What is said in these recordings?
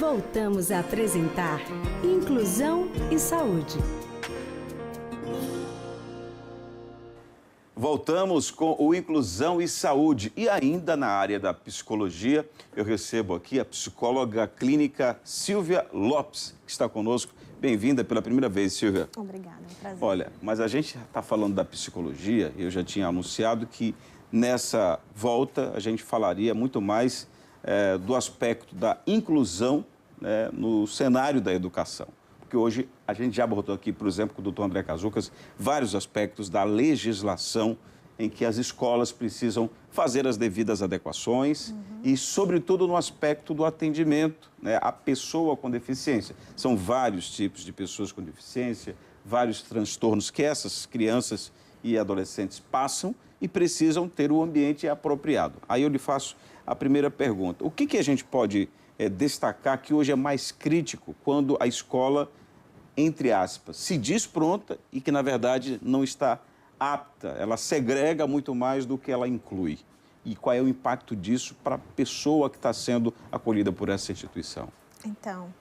Voltamos a apresentar Inclusão e Saúde. Voltamos com o Inclusão e Saúde. E ainda na área da psicologia, eu recebo aqui a psicóloga clínica Silvia Lopes, que está conosco. Bem-vinda pela primeira vez, Silvia. Obrigada, é um prazer. Olha, mas a gente está falando da psicologia, eu já tinha anunciado que nessa volta a gente falaria muito mais do aspecto da inclusão, né, no cenário da educação. Porque hoje a gente já abordou aqui, por exemplo, com o doutor André Casucas, vários aspectos da legislação em que as escolas precisam fazer as devidas adequações e, sobretudo, no aspecto do atendimento, né, à pessoa com deficiência. São vários tipos de pessoas com deficiência, vários transtornos que essas crianças e adolescentes passam e precisam ter o ambiente apropriado. Aí eu lhe faço a primeira pergunta. O que a gente pode destacar que hoje é mais crítico quando a escola, entre aspas, se diz pronta e que, na verdade, não está apta, ela segrega muito mais do que ela inclui? E qual é o impacto disso para a pessoa que está sendo acolhida por essa instituição? Então,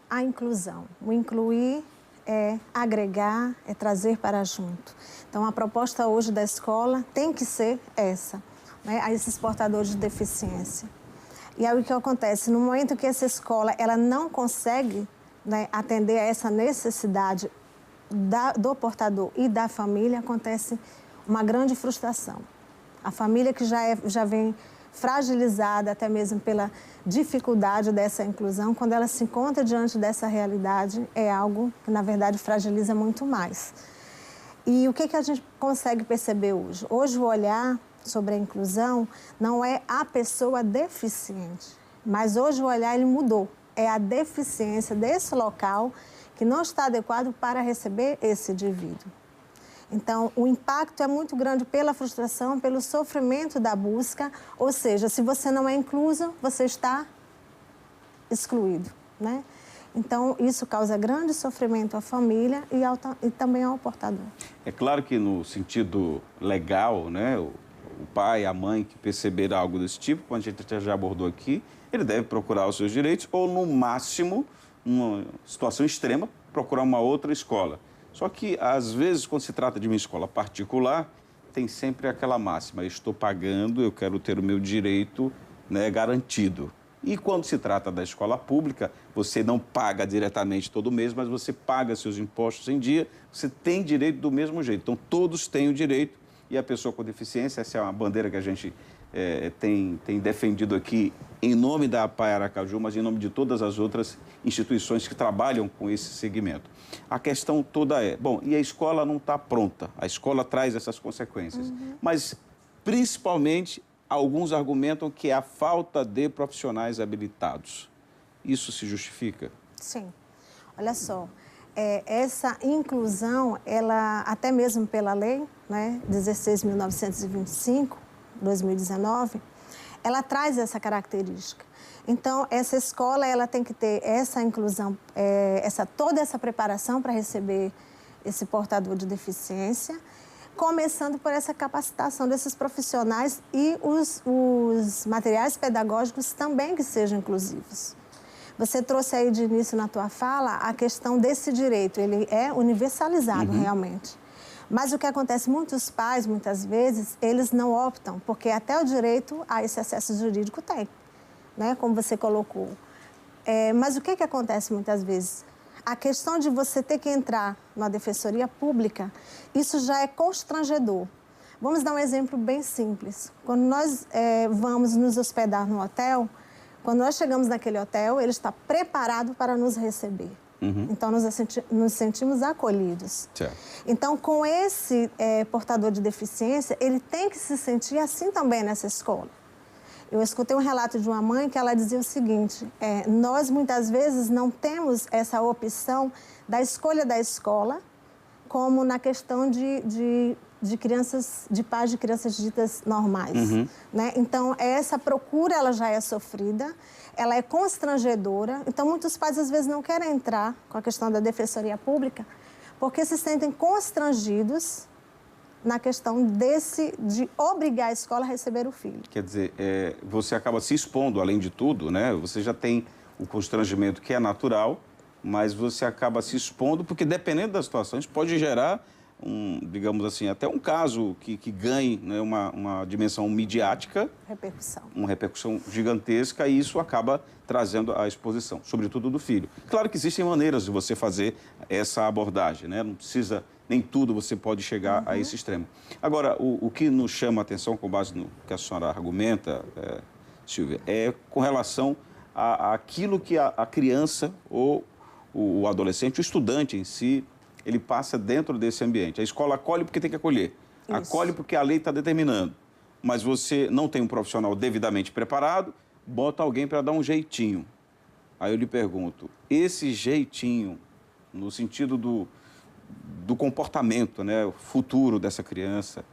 a inclusão. O incluir é agregar, é trazer para junto. Então, a proposta hoje da escola tem que ser essa, né, a esses portadores de deficiência. E aí o que acontece? No momento que essa escola ela não consegue, né, atender a essa necessidade do portador e da família, acontece uma grande frustração. A família que já vem fragilizada até mesmo pela dificuldade dessa inclusão, quando ela se encontra diante dessa realidade, é algo que, na verdade, fragiliza muito mais. E o que a gente consegue perceber hoje? Hoje o olhar sobre a inclusão não é a pessoa deficiente, mas hoje o olhar ele mudou. É a deficiência desse local que não está adequado para receber esse indivíduo. Então, o impacto é muito grande pela frustração, pelo sofrimento da busca, ou seja, se você não é incluso, você está excluído, né? Então, isso causa grande sofrimento à família e também ao portador. É claro que no sentido legal, né, o pai, a mãe que perceber algo desse tipo, como a gente já abordou aqui, ele deve procurar os seus direitos ou, no máximo, numa situação extrema, procurar uma outra escola. Só que, às vezes, quando se trata de uma escola particular, tem sempre aquela máxima: eu estou pagando, eu quero ter o meu direito, né, garantido. E quando se trata da escola pública, você não paga diretamente todo mês, mas você paga seus impostos em dia, você tem direito do mesmo jeito. Então, todos têm o direito. E a pessoa com deficiência, essa é uma bandeira que a gente tem defendido aqui em nome da APAE Aracaju, mas em nome de todas as outras instituições que trabalham com esse segmento. A questão toda é, bom, e a escola não está pronta, a escola traz essas consequências, mas principalmente alguns argumentam que é a falta de profissionais habilitados. Isso se justifica? Sim. Olha só, essa inclusão, ela, até mesmo pela lei, né, 16.925, 2019, ela traz essa característica. Então, essa escola ela tem que ter essa inclusão, toda essa preparação para receber esse portador de deficiência, começando por essa capacitação desses profissionais e os materiais pedagógicos também que sejam inclusivos. Você trouxe aí de início na tua fala a questão desse direito, ele é universalizado realmente. Mas o que acontece, muitos pais, muitas vezes, eles não optam, porque até o direito a esse acesso jurídico tem, né, como você colocou. Mas o que acontece muitas vezes? A questão de você ter que entrar na defensoria pública, isso já é constrangedor. Vamos dar um exemplo bem simples. Quando nós vamos nos hospedar no hotel, quando nós chegamos naquele hotel, ele está preparado para nos receber. Então, nos sentimos acolhidos. Certo. Então, com esse portador de deficiência, ele tem que se sentir assim também nessa escola. Eu escutei um relato de uma mãe que ela dizia o seguinte, nós muitas vezes não temos essa opção da escolha da escola, como na questão de crianças, de pais de crianças ditas normais, né? Então, essa procura, ela já é sofrida, ela é constrangedora. Então, muitos pais, às vezes, não querem entrar com a questão da defensoria pública porque se sentem constrangidos na questão de obrigar a escola a receber o filho. Quer dizer, você acaba se expondo, além de tudo, né? Você já tem o constrangimento que é natural, mas você acaba se expondo, porque dependendo das situações pode gerar digamos assim, até um caso que ganhe, né, uma dimensão midiática, uma repercussão gigantesca, e isso acaba trazendo a exposição, sobretudo do filho. Claro que existem maneiras de você fazer essa abordagem, né? Não precisa, nem tudo você pode chegar a esse extremo. Agora, o que nos chama a atenção, com base no que a senhora argumenta, Silvia, é com relação àquilo que a criança ou o adolescente, o estudante em si, ele passa dentro desse ambiente. A escola acolhe porque tem que acolher. Isso. Acolhe porque a lei está determinando. Mas você não tem um profissional devidamente preparado, bota alguém para dar um jeitinho. Aí eu lhe pergunto, esse jeitinho, no sentido do comportamento, né, futuro dessa criança,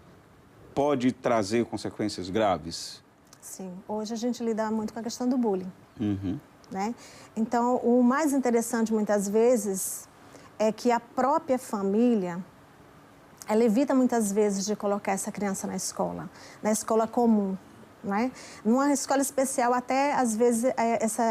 pode trazer consequências graves? Sim. Hoje a gente lida muito com a questão do bullying. Né? Então, o mais interessante, muitas vezes, é que a própria família, ela evita muitas vezes de colocar essa criança na escola comum, né? Numa escola especial, até às vezes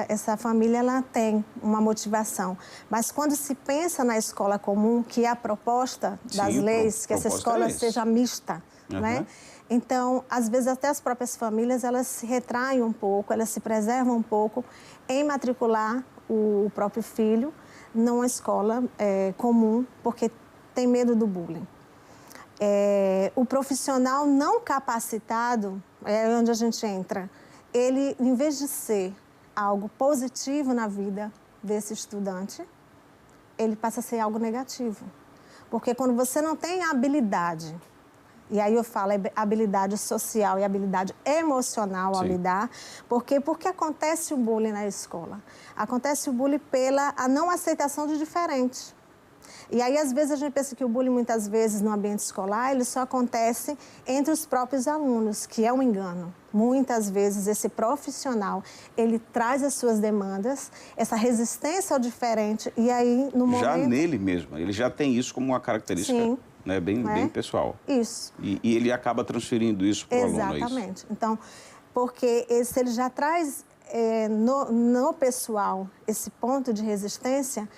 essa família ela tem uma motivação, mas quando se pensa na escola comum, que é a proposta das leis, que essa escola seja mista, né? Então, às vezes até as próprias famílias, elas se retraem um pouco, elas se preservam um pouco em matricular o próprio filho numa escola comum, porque tem medo do bullying. O profissional não capacitado, é onde a gente entra, ele, em vez de ser algo positivo na vida desse estudante, ele passa a ser algo negativo. Porque quando você não tem a habilidade, e aí eu falo habilidade social e habilidade emocional ao lidar, porque acontece o bullying na escola? Acontece o bullying pela a não aceitação de diferente. E aí, às vezes, a gente pensa que o bullying, muitas vezes, no ambiente escolar, ele só acontece entre os próprios alunos, que é um engano. Muitas vezes, esse profissional, ele traz as suas demandas, essa resistência ao diferente, e aí, no momento... Já nele mesmo, ele já tem isso como uma característica... Sim. Né, bem pessoal. Isso. E ele acaba transferindo isso para o aluno, é isso? Exatamente. Então, porque se ele já traz no pessoal esse ponto de resistência,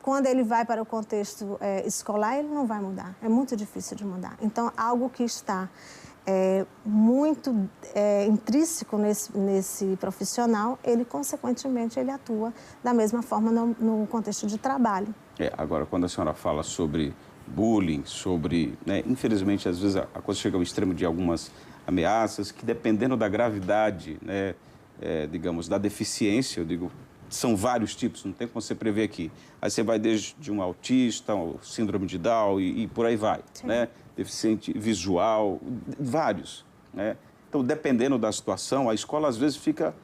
quando ele vai para o contexto escolar, ele não vai mudar. É muito difícil de mudar. Então, algo que está muito intrínseco nesse profissional, ele, consequentemente, ele atua da mesma forma no contexto de trabalho. Agora, quando a senhora fala sobre bullying, sobre, né, infelizmente, às vezes a coisa chega ao extremo de algumas ameaças que, dependendo da gravidade, né, digamos, da deficiência, eu digo, são vários tipos, não tem como você prever aqui. Aí você vai desde um autista, síndrome de Down e por aí vai, né? Deficiente visual, vários, né? Então, dependendo da situação, a escola às vezes fica,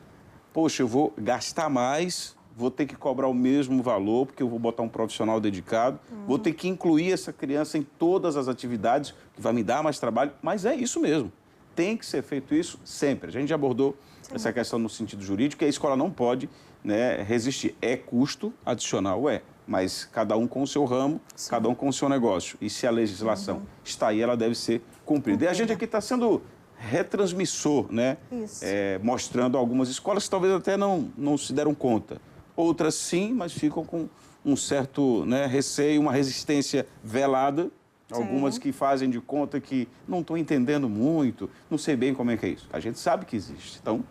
poxa, eu vou gastar mais, vou ter que cobrar o mesmo valor, porque eu vou botar um profissional dedicado, vou ter que incluir essa criança em todas as atividades, que vai me dar mais trabalho, mas é isso mesmo. Tem que ser feito isso sempre. A gente já abordou essa questão no sentido jurídico, que a escola não pode, né, resistir. É custo adicional, mas cada um com o seu ramo, cada um com o seu negócio. E se a legislação está aí, ela deve ser cumprida. E a gente aqui está sendo retransmissor, né? Mostrando algumas escolas que talvez até não se deram conta. Outras sim, mas ficam com um certo, né, receio, uma resistência velada. Algumas que fazem de conta que não estão entendendo muito, não sei bem como é que é isso. A gente sabe que existe, então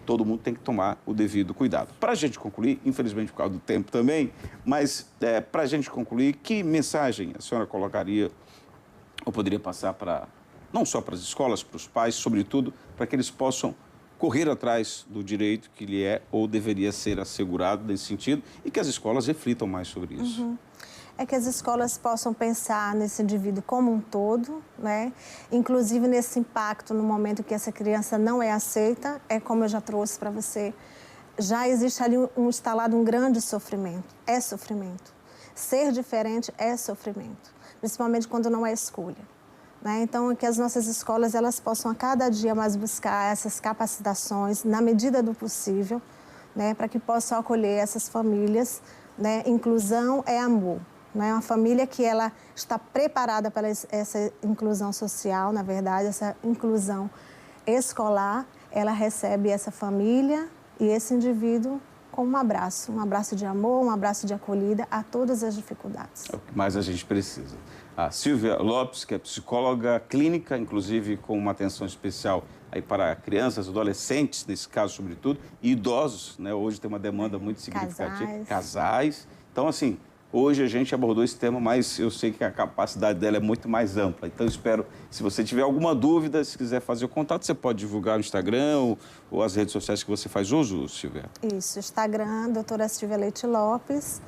todo mundo tem que tomar o devido cuidado. Para a gente concluir, infelizmente por causa do tempo também, mas para a gente concluir, que mensagem a senhora colocaria ou poderia passar para, não só para as escolas, para os pais, sobretudo, para que eles possam correr atrás do direito que lhe é ou deveria ser assegurado nesse sentido e que as escolas reflitam mais sobre isso? É que as escolas possam pensar nesse indivíduo como um todo, né? Inclusive nesse impacto no momento que essa criança não é aceita, é como eu já trouxe para você, já existe ali instalado um grande sofrimento, é sofrimento. Ser diferente é sofrimento, principalmente quando não é escolha. Né? Então, é que as nossas escolas elas possam a cada dia mais buscar essas capacitações na medida do possível, né? Para que possam acolher essas famílias, né? Inclusão é amor. Né? Uma família que ela está preparada para essa inclusão social, na verdade, essa inclusão escolar, ela recebe essa família e esse indivíduo com um abraço de amor, um abraço de acolhida a todas as dificuldades. É o que mais a gente precisa. A Silvia Lopes, que é psicóloga clínica, inclusive com uma atenção especial aí para crianças, adolescentes, nesse caso, sobretudo, e idosos, né? Hoje tem uma demanda muito significativa. Casais. Então, assim, hoje a gente abordou esse tema, mas eu sei que a capacidade dela é muito mais ampla. Então, eu espero, se você tiver alguma dúvida, se quiser fazer o contato, você pode divulgar no Instagram ou as redes sociais que você faz uso, Silvia? Isso, Instagram, doutora Silvia Leite Lopes,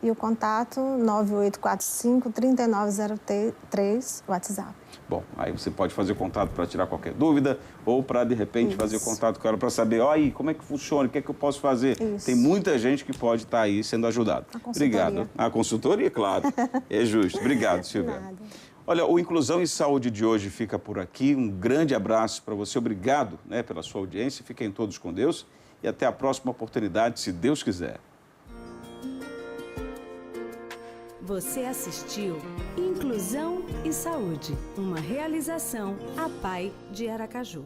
e o contato 9845-3903, WhatsApp. Bom, aí você pode fazer contato para tirar qualquer dúvida ou para, de repente, fazer contato com ela para saber, aí, como é que funciona, o que é que eu posso fazer. Isso. Tem muita gente que pode estar aí sendo ajudada. Obrigado. A consultoria, claro. É justo. Obrigado, Silvia. Nada. Olha, o Inclusão em Saúde de hoje fica por aqui. Um grande abraço para você. Obrigado, né, pela sua audiência. Fiquem todos com Deus e até a próxima oportunidade, se Deus quiser. Você assistiu Inclusão e Saúde, uma realização APAE de Aracaju.